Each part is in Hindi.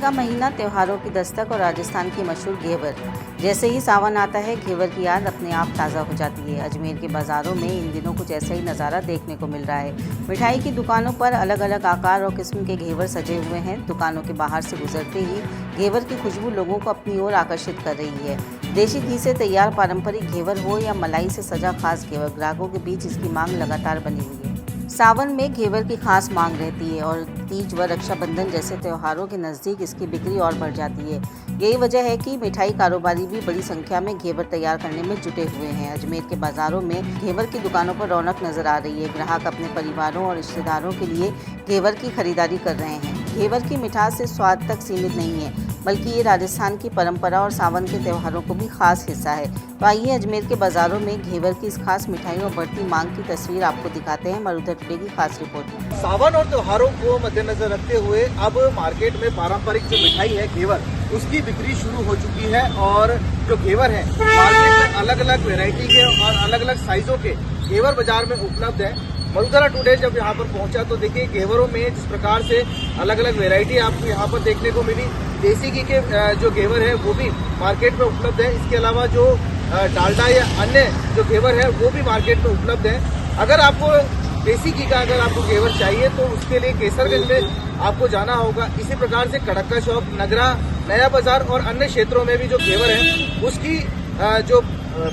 का महीना त्योहारों की दस्तक और राजस्थान की मशहूर घेवर। जैसे ही सावन आता है घेवर की याद अपने आप ताज़ा हो जाती है। अजमेर के बाज़ारों में इन दिनों कुछ ऐसा ही नज़ारा देखने को मिल रहा है। मिठाई की दुकानों पर अलग अलग आकार और किस्म के घेवर सजे हुए हैं। दुकानों के बाहर से गुजरते ही घेवर की खुशबू लोगों को अपनी ओर आकर्षित कर रही है। देशी घी से तैयार पारंपरिक घेवर हो या मलाई से सजा खास घेवर, ग्राहकों के बीच इसकी मांग लगातार बनी हुई है। सावन में घेवर की खास मांग रहती है और तीज व रक्षाबंधन जैसे त्योहारों के नज़दीक इसकी बिक्री और बढ़ जाती है। यही वजह है कि मिठाई कारोबारी भी बड़ी संख्या में घेवर तैयार करने में जुटे हुए हैं। अजमेर के बाज़ारों में घेवर की दुकानों पर रौनक नजर आ रही है। ग्राहक अपने परिवारों और रिश्तेदारों के लिए घेवर की खरीदारी कर रहे हैं। घेवर की मिठास सिर्फ स्वाद तक सीमित नहीं है, बल्कि ये राजस्थान की परंपरा और सावन के त्योहारों को भी खास हिस्सा है। तो आइए अजमेर के बाज़ारों में घेवर की इस खास मिठाई और बढ़ती मांग की तस्वीर आपको दिखाते हैं मरुधर टुडे की खास रिपोर्ट में। सावन और त्योहारों को मद्देनजर रखते हुए अब मार्केट में पारंपरिक जो मिठाई है घेवर, उसकी बिक्री शुरू हो चुकी है। और जो घेवर है मार्केट में अलग अलग वैरायटी के और अलग अलग साइजों के घेवर बाजार में उपलब्ध है। मरुधरा टुडे जब यहाँ पर पहुंचा तो देखिए घेवरों में जिस प्रकार से अलग अलग वैरायटी आपको यहाँ पर देखने को मिली। देसी घी के जो घेवर है वो भी मार्केट में उपलब्ध है। इसके अलावा जो डालडा या अन्य जो घेवर है वो भी मार्केट में उपलब्ध है। अगर आपको देसी घी का अगर आपको घेवर चाहिए तो उसके लिए केसरगंज में आपको जाना होगा। इसी प्रकार से कड़क्का चौक, नगरा, नया बाजार और अन्य क्षेत्रों में भी जो घेवर है उसकी जो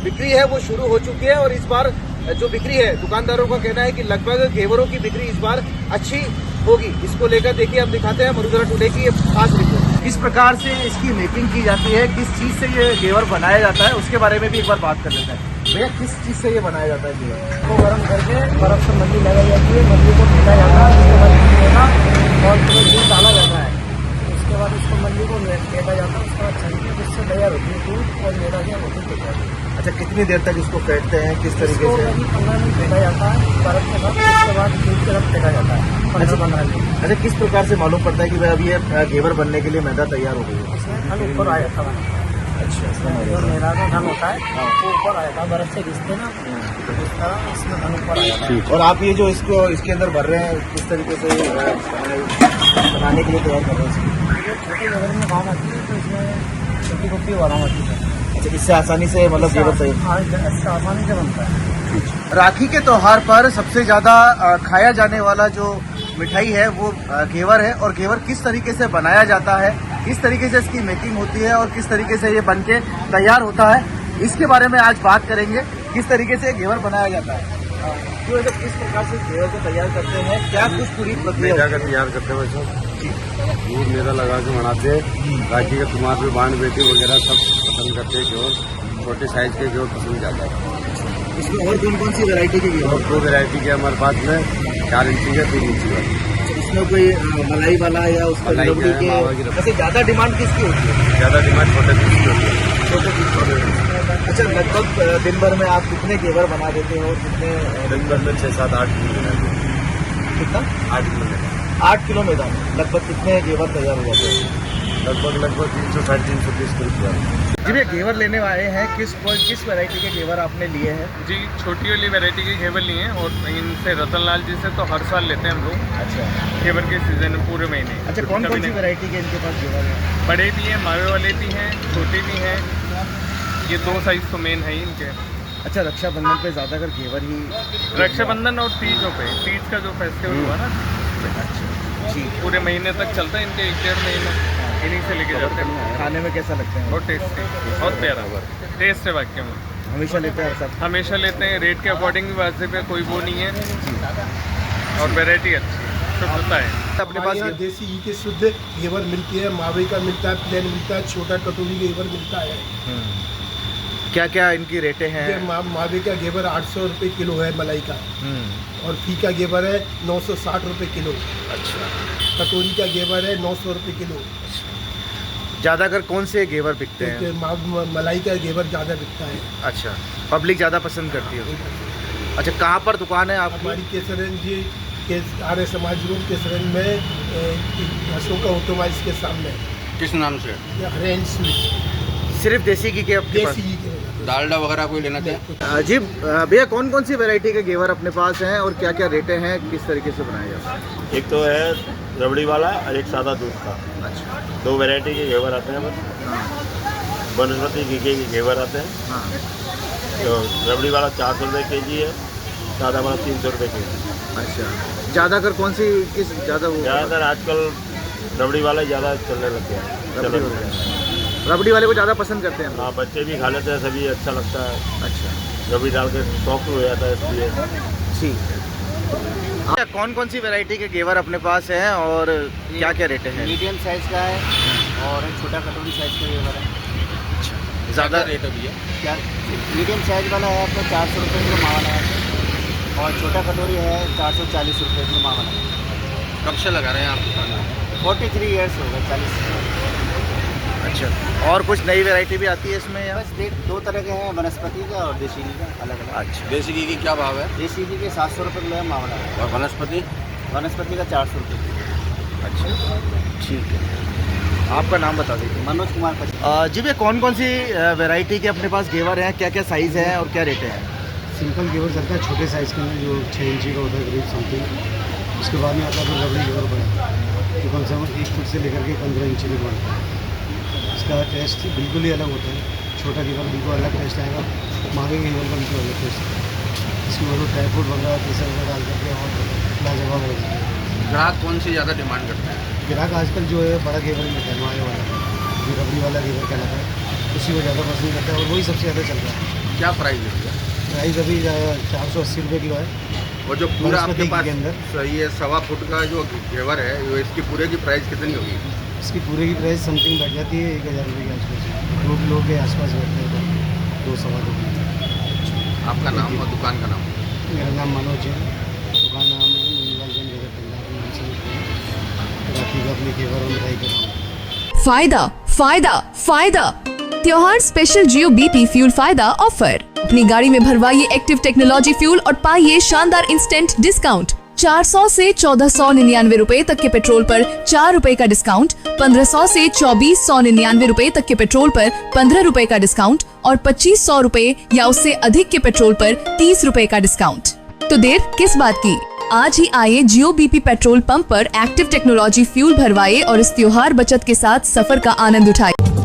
बिक्री है वो शुरू हो चुकी है। और इस बार जो बिक्री है दुकानदारों का कहना है कि लगभग घेवरों की बिक्री इस बार अच्छी होगी। इसको लेकर देखिए हम दिखाते हैं मरुधरा टुडे की ये खास रिपोर्ट। किस प्रकार से इसकी मेकिंग की जाती है, किस चीज से ये घेवर बनाया जाता है, उसके बारे में भी एक बार बात कर लेते हैं। भैया किस चीज से ये बनाया जाता है घेवर? को गर्म करके बर्फ से मल्ली लगाई जाती है, मल्ली को फेंका जाता है, उसके बाद फेंका और उसमें दूध डाला जाता है। उसके बाद उसको मल्ली को फेंका जाता है, उसके बाद छलके जिससे तैयार होती है दूध और मेरा क्या होती है। अच्छा, कितनी देर तक इसको फेंटते हैं, किस तरीके से? 15 मिनट फेंका जाता है बर्फ के साथ, उसके बाद दूध की तरफ फेंका जाता है 15 मिनट। अच्छा, किस प्रकार से मालूम पड़ता है कि भाई अब ये घेवर बनने के लिए मैदा तैयार हो गई है? इसमें धन ऊपर आ जाता है। अच्छा, जो मेरा का धन होता है वो ऊपर आ जाता है, बर्फ से घिसते ना तो इस तरह इसमें धन ऊपर आ जाता है। और आप ये जो इसको इसके अंदर भर रहे हैं किस तरीके से बनाने के लिए तैयार कर रहे हैं? छोटी नगर में काम आती है तो इसमें छोटी कुप्पी वाला आती है। अच्छा, इससे आसानी से मतलब घेवर तैयार इसका आसानी से बनता है। राखी के त्योहार पर सबसे ज्यादा खाया जाने वाला जो मिठाई है वो घेवर है। और घेवर किस तरीके से बनाया जाता है, किस तरीके से इसकी मेकिंग होती है और किस तरीके से ये बनके तैयार होता है, इसके बारे में आज बात करेंगे। किस तरीके से घेवर बनाया जाता है, तो किस प्रकार से घेवर को तैयार करते हैं, क्या कुछ पूरी प्रक्रिया मैदा का तैयार करते हैं वैसे दूध मैदा लगा के बनाते हैं। राखी के तुम्हार पे बांध बेटी वगैरह सब पसंद करते हैं घेवर, छोटे साइज के घेवर पसंद जाता है। इसमें और कौन कौन सी वैरायटी के घेवर? और 2 वैरायटी के हमारे पास में 4 इंची का 3 इंची का। इसमें कोई मलाई वाला या उसका मलाई लकड़ी का, मावा की के रबड़ी। वैसे ज्यादा डिमांड किसकी होती है? ज़्यादा डिमांड छोटे पीस की होती है। छोटे पीस। अच्छा, लगभग दिन भर में आप कितने घेवर बना देते हो? कितने दिन भर में 6-7-8 किलो बनाते हैं। कितना? 8 किलो में 8 किलो मैदा में लगभग कितने घेवर तैयार हो जाते हैं? लगभग 300-350 पीस कर दिया। जी भैया, घेवर लेने आए हैं, किस वैरायटी के घेवर आपने लिए हैं? जी, छोटी वाली वैरायटी के घेवर लिए हैं और इनसे रतनलाल जी से तो हर साल लेते हैं हम लोग अच्छा घेवर के सीजन में पूरे महीने। अच्छा, कौन कौन सी वैरायटी के इनके पास घेवर है? बड़े भी हैं, मावे वाले भी हैं, छोटे भी हैं। ये 2 साइज तो मेन है ही इनके। अच्छा, रक्षाबंधन पे ज़्यादातर घेवर ही। रक्षाबंधन और तीजों पे, तीज का जो फेस्टिवल हुआ ना अच्छा जी, पूरे महीने तक चलता है इनके, 1-1.5 महीना इन्हीं से लेके जाते हैं। खाने में कैसा लगता है? बहुत टेस्टी, बहुत प्यारा टेस्ट है वाकई में। हमेशा लेते हैं सब? हमेशा लेते हैं, रेट के अकॉर्डिंग भी वाजिब है, कोई वो नहीं है और वैरायटी अच्छी शुद्धता है। अपने पास यहाँ देसी घी के शुद्ध घेवर मिलती है, मावे का मिलता है, प्लेन मिलता है, छोटा कटोरी घेवर मिलता है। क्या क्या इनकी रेटें हैं? ये मावे का घेवर 800 रुपये किलो है मलाई का, और फीका घेवर है 960 रुपये किलो। अच्छा, कटोरी का घेवर है 900 रुपये किलो। ज़्यादातर कौन से घेवर बिकते हैं? मलाई का घेवर ज़्यादा बिकता है। अच्छा, पब्लिक ज़्यादा पसंद करती है। अच्छा, कहाँ पर दुकान है आपकी? हमारी केसरगंज जी के आर्य समाज रूम केसरगंज में अशोका ऑटोमाइज के सामने। किस नाम से? हरेंज स्वीट। सिर्फ देसी घी के आपके पास? देसी घी के डालडा वगैरह कोई लेना चाहे। जी भैया, कौन कौन सी वैरायटी के घेवर अपने पास हैं और क्या क्या रेटें हैं, किस तरीके से बनाए जाते हैं? एक तो है रबड़ी वाला और एक सादा दूध का। अच्छा। 2 वैरायटी के घेवर आते हैं बस। वनस्पति घी के घेवर आते हैं। हाँ। तो रबड़ी वाला 400 रुपये के है, सादा वाला 300 रुपये के जी। अच्छा, ज़्यादातर कौन सी किस ज़्यादातर आजकल रबड़ी वाला ज़्यादा चलने लग गया है। रबड़ी वाले को ज़्यादा पसंद करते हैं? हाँ, बच्चे भी खा लेते हैं, सभी अच्छा लगता है। अच्छा। रबड़ी डाल के सॉफ्ट हो जाता है इसलिए। ठीक है। कौन कौन सी वैरायटी के घेवर अपने पास हैं और क्या क्या रेटें हैं? मीडियम साइज़ का है और एक छोटा कटोरी साइज़ का घेवर है। ज़्यादा रेट अभी है क्या मीडियम साइज़ वाला है आपका 400 रुपये किलो मावा लगा और छोटा कटोरी है 440 रुपये किलो मावा लगा। कब से लगा रहे हैं आप दुकान में? 43 ईयर्स हो गए, 40। अच्छा, और कुछ नई वैरायटी भी आती है इसमें या? बस 2 तरह के हैं, वनस्पति का और देसी घी का, अलग अलग। अच्छा। देसी घी की क्या भाव है देसी घी के 700 रुपये किलो है मावा लगा और वनस्पति? वनस्पति का 400 रुपये किलो। अच्छा, ठीक है। आपका नाम बता दीजिए। मनोज कुमार पटेल। जी भैया, कौन कौन सी वैरायटी के अपने पास घेवर हैं, क्या क्या साइज़ है और क्या रेटें हैं? सिंपल घेवर चलता है छोटे साइज़ के में, जो 6 इंची का होता है करीब समथिंग। उसके बाद में आता है फिर रबड़ी घेवर बड़ा, जो कम से कम 1 फुट से लेकर के 15 इंची तक बनता है। इसका टेस्ट बिल्कुल ही अलग होता है। छोटा घेवर बिल्कुल अलग टेस्ट आएगा, मांगे घेवर का बिल्कुल अलग टेस्ट है। इसमें वो ड्राई फ्रूट वगैरह केसर वगैरह डाल करके और लाजवाब हो जाता है। ग्राहक कौन सी ज़्यादा डिमांड करते हैं? ग्राहक आजकल जो है बड़ा घेवर ही लेता है, मांगे वाला जो रबड़ी वाला घेवर कहलाता है, उसी को ज़्यादा पसंद करता है और वही सबसे ज़्यादा चल रहा है। क्या प्राइस है भैया? प्राइस अभी 480 रुपये किलो है। और जो पूरा आपके वनस्पति पास के अंदर सही है 1.25 फुट का जो घेवर है, वो इसकी पूरे की प्राइस कितनी होगी? इसकी पूरे की प्राइस समथिंग बैठ जाती है 1000 रुपये के आसपास। 2 किलो के आसपास बैठते हैं, 2-2.25 किलो। आपका नाम और दुकान का नाम? मेरा नाम मनोज है, दुकान नाम है मुनीलाल जैन घेवर पंजाब नाम से। राखी का अपने घेवर और मिठाई का नाम। फायदा फायदा फायदा त्योहार स्पेशल जियो BP फ्यूल फायदा ऑफर। अपनी गाड़ी में भरवाइए एक्टिव टेक्नोलॉजी फ्यूल और पाइए शानदार इंस्टेंट डिस्काउंट। 400 से 1499 रुपए तक के पेट्रोल पर 4 रुपए का डिस्काउंट, 1500 से 2499 रुपए तक के पेट्रोल पर 15 रुपए का डिस्काउंट और 2500 रुपए या उससे अधिक के पेट्रोल पर 30 रुपए का डिस्काउंट। तो देर किस बात की, आज ही आइए जियो BP पेट्रोल पंप पर एक्टिव टेक्नोलॉजी फ्यूल भरवाइए और इस त्योहार बचत के साथ सफर का आनंद उठाइए।